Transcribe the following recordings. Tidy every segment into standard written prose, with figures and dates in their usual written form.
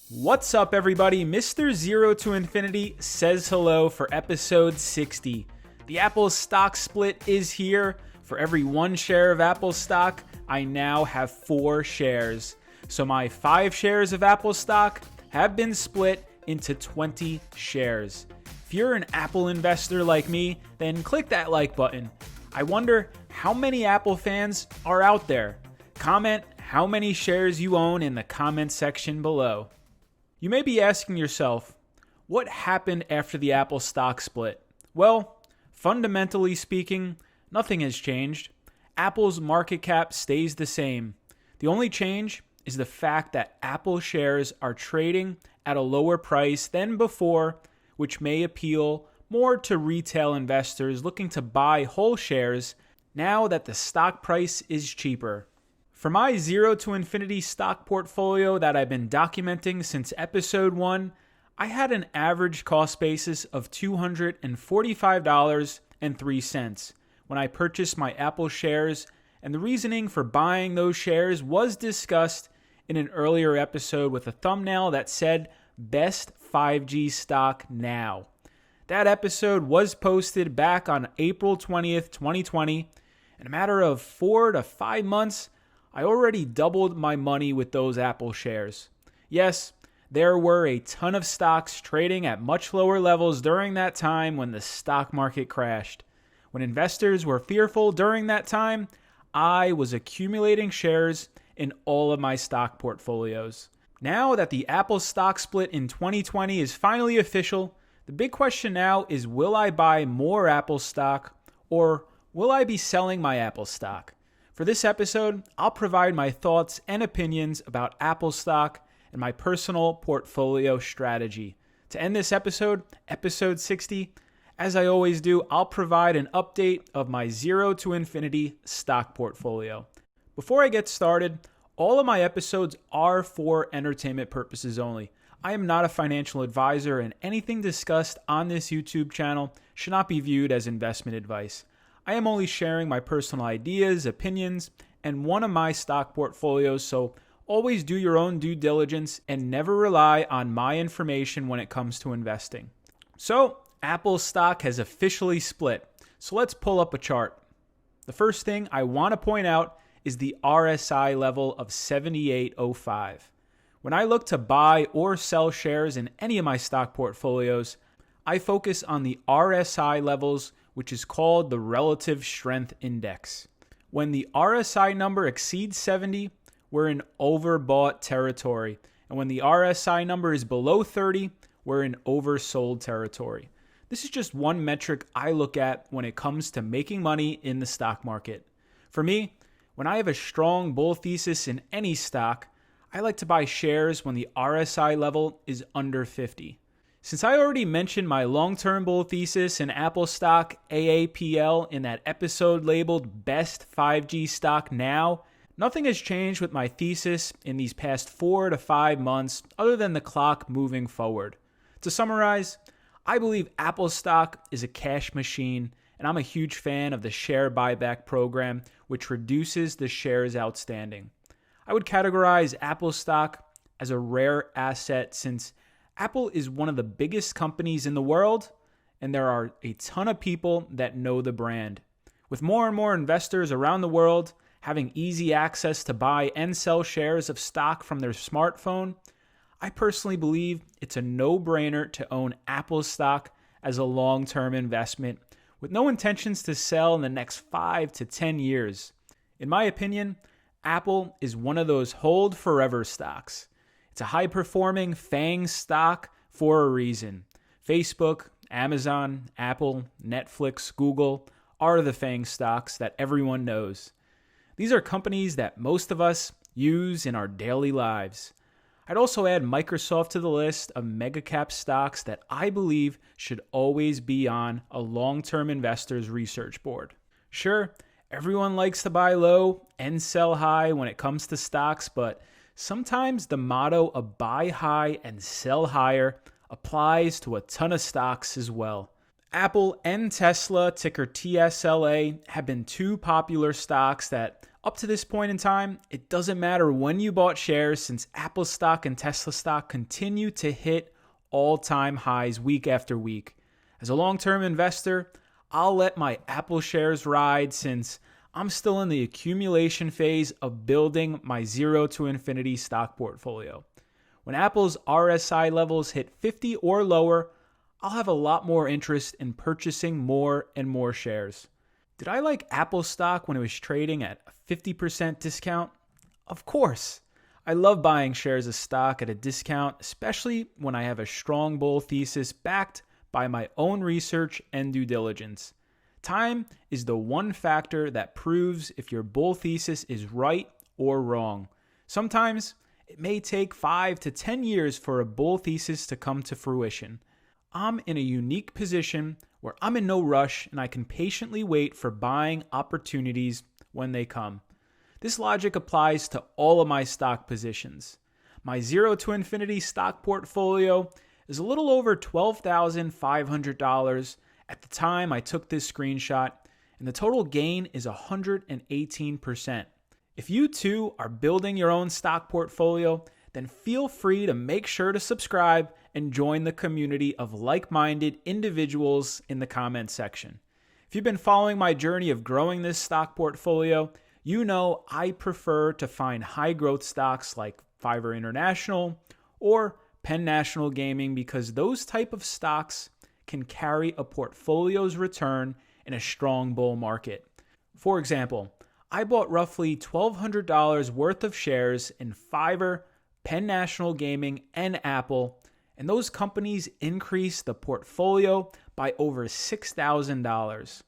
What's up, everybody? Mr. Zero to Infinity says hello for episode 60. The Apple stock split is here. For every 1 share of Apple stock, I now have 4 shares. So my 5 shares of Apple stock have been split into 20 shares. If you're an Apple investor like me, then click that like button. I wonder how many Apple fans are out there. Comment how many shares you own in the comment section below. You may be asking yourself, what happened after the Apple stock split? Well, fundamentally speaking, nothing has changed. Apple's market cap stays the same. The only change is the fact that Apple shares are trading at a lower price than before, which may appeal more to retail investors looking to buy whole shares now that the stock price is cheaper. For my Zero to Infinity stock portfolio that I've been documenting since episode 1, I had an average cost basis of $245.03 when I purchased my Apple shares, and the reasoning for buying those shares was discussed in an earlier episode with a thumbnail that said Best 5G Stock Now. That episode was posted back on April 20th, 2020. In a matter of 4 to 5 months, I already doubled my money with those Apple shares. Yes, there were a ton of stocks trading at much lower levels during that time when the stock market crashed. When investors were fearful during that time, I was accumulating shares in all of my stock portfolios. Now that the Apple stock split in 2020 is finally official, the big question now is, will I buy more Apple stock or will I be selling my Apple stock? For this episode, I'll provide my thoughts and opinions about Apple stock and my personal portfolio strategy. To end this episode, episode 60, as I always do, I'll provide an update of my Zero to Infinity stock portfolio. Before I get started, all of my episodes are for entertainment purposes only. I am not a financial advisor, and anything discussed on this YouTube channel should not be viewed as investment advice. I am only sharing my personal ideas, opinions, and one of my stock portfolios, so always do your own due diligence and never rely on my information when it comes to investing. So, Apple stock has officially split, so let's pull up a chart. The first thing I want to point out is the RSI level of 78.05. When I look to buy or sell shares in any of my stock portfolios, I focus on the RSI levels, which is called the Relative Strength Index. When the RSI number exceeds 70, we're in overbought territory. And when the RSI number is below 30, we're in oversold territory. This is just one metric I look at when it comes to making money in the stock market. For me, when I have a strong bull thesis in any stock, I like to buy shares when the RSI level is under 50. Since I already mentioned my long-term bull thesis in Apple stock AAPL in that episode labeled Best 5G Stock Now, nothing has changed with my thesis in these past 4 to 5 months other than the clock moving forward. To summarize, I believe Apple stock is a cash machine, and I'm a huge fan of the share buyback program, which reduces the shares outstanding. I would categorize Apple stock as a rare asset since Apple is one of the biggest companies in the world, and there are a ton of people that know the brand. With more and more investors around the world having easy access to buy and sell shares of stock from their smartphone, I personally believe it's a no-brainer to own Apple stock as a long-term investment with no intentions to sell in the next 5 to 10 years. In my opinion, Apple is one of those hold forever stocks. It's a high-performing FANG stock for a reason. Facebook, Amazon, Apple, Netflix, Google are the FANG stocks that everyone knows. These are companies that most of us use in our daily lives. I'd also add Microsoft to the list of mega-cap stocks that I believe should always be on a long-term investor's research board. Sure, everyone likes to buy low and sell high when it comes to stocks, but sometimes the motto of buy high and sell higher applies to a ton of stocks as well. Apple and Tesla, ticker TSLA, have been two popular stocks that Up to this point in time, it doesn't matter when you bought shares since Apple stock and Tesla stock continue to hit all-time highs week after week. As a long-term investor, I'll let my Apple shares ride since I'm still in the accumulation phase of building my zero to infinity stock portfolio. When Apple's RSI levels hit 50 or lower, I'll have a lot more interest in purchasing more and more shares. Did I like Apple stock when it was trading at a 50% discount? Of course. I love buying shares of stock at a discount, especially when I have a strong bull thesis backed by my own research and due diligence. Time is the one factor that proves if your bull thesis is right or wrong. Sometimes it may take 5 to 10 years for a bull thesis to come to fruition. I'm in a unique position where I'm in no rush and I can patiently wait for buying opportunities when they come. This logic applies to all of my stock positions. My zero to infinity stock portfolio is a little over $12,500 at the time I took this screenshot, and the total gain is 118%. If you too are building your own stock portfolio, then feel free to make sure to subscribe and join the community of like-minded individuals in the comments section. If you've been following my journey of growing this stock portfolio, you know I prefer to find high-growth stocks like Fiverr International or Penn National Gaming because those type of stocks can carry a portfolio's return in a strong bull market. For example, I bought roughly $1,200 worth of shares in Fiverr, Penn National Gaming, and Apple, and those companies increased the portfolio by over $6,000.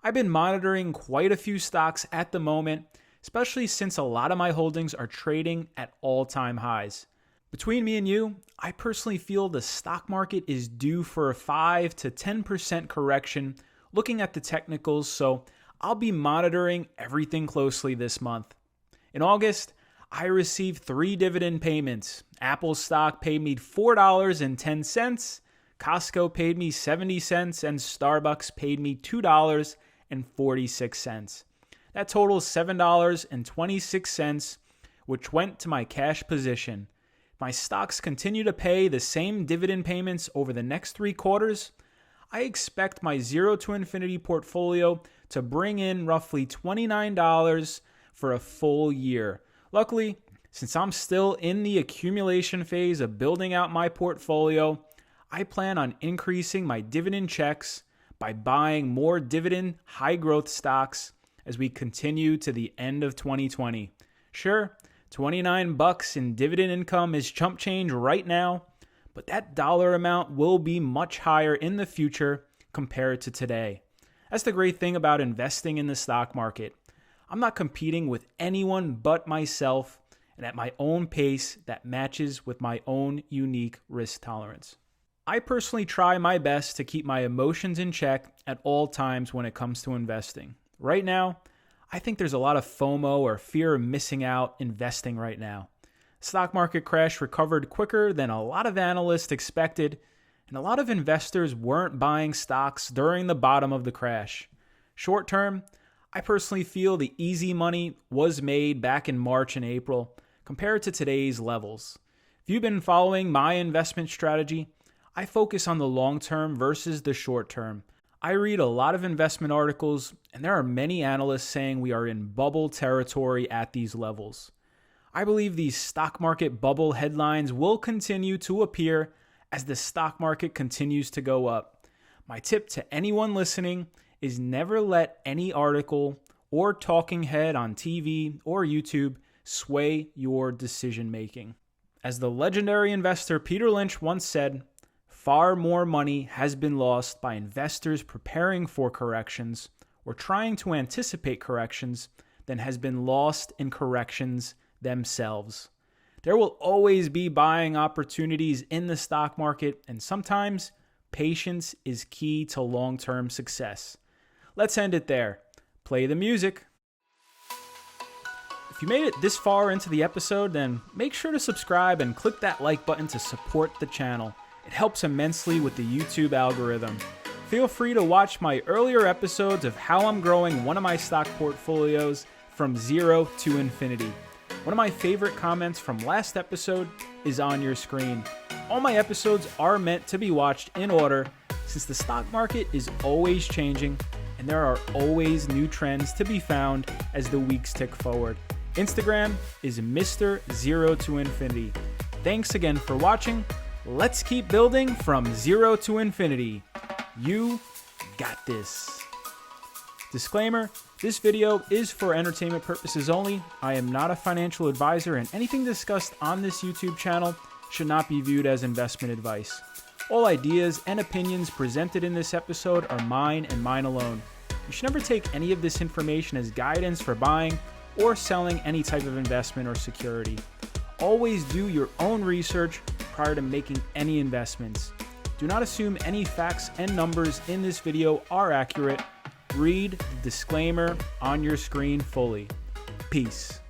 I've been monitoring quite a few stocks at the moment, especially since a lot of my holdings are trading at all-time highs. Between me and you, I personally feel the stock market is due for a 5 to 10% correction looking at the technicals, so I'll be monitoring everything closely this month. In August, I received 3 dividend payments. Apple stock paid me $4.10, Costco paid me 70 cents, and Starbucks paid me $2.46. That totals $7.26, which went to my cash position. If my stocks continue to pay the same dividend payments over the next 3 quarters, I expect my zero to infinity portfolio to bring in roughly $29 for a full year. Luckily, since I'm still in the accumulation phase of building out my portfolio, I plan on increasing my dividend checks by buying more dividend high growth stocks as we continue to the end of 2020. Sure, $29 in dividend income is chump change right now, but that dollar amount will be much higher in the future compared to today. That's the great thing about investing in the stock market. I'm not competing with anyone but myself and at my own pace that matches with my own unique risk tolerance. I personally try my best to keep my emotions in check at all times when it comes to investing. Right now, I think there's a lot of FOMO or fear of missing out investing right now. The stock market crash recovered quicker than a lot of analysts expected, and a lot of investors weren't buying stocks during the bottom of the crash. Short term, I personally feel the easy money was made back in March and April compared to today's levels. If you've been following my investment strategy, I focus on the long term versus the short term. I read a lot of investment articles, and there are many analysts saying we are in bubble territory at these levels. I believe these stock market bubble headlines will continue to appear as the stock market continues to go up. My tip to anyone listening is never let any article or talking head on TV or YouTube sway your decision making. As the legendary investor Peter Lynch once said, far more money has been lost by investors preparing for corrections or trying to anticipate corrections than has been lost in corrections themselves. There will always be buying opportunities in the stock market, and sometimes patience is key to long-term success. Let's end it there. Play the music. If you made it this far into the episode, then make sure to subscribe and click that like button to support the channel. It helps immensely with the YouTube algorithm. Feel free to watch my earlier episodes of how I'm growing one of my stock portfolios from zero to infinity. One of my favorite comments from last episode is on your screen. All my episodes are meant to be watched in order since the stock market is always changing and there are always new trends to be found as the weeks tick forward. Instagram is Mr. Zero to Infinity. Thanks again for watching. Let's keep building from zero to infinity. You got this. Disclaimer, this video is for entertainment purposes only. I am not a financial advisor and anything discussed on this YouTube channel should not be viewed as investment advice. All ideas and opinions presented in this episode are mine and mine alone. You should never take any of this information as guidance for buying or selling any type of investment or security. Always do your own research prior to making any investments. Do not assume any facts and numbers in this video are accurate. Read the disclaimer on your screen fully. Peace.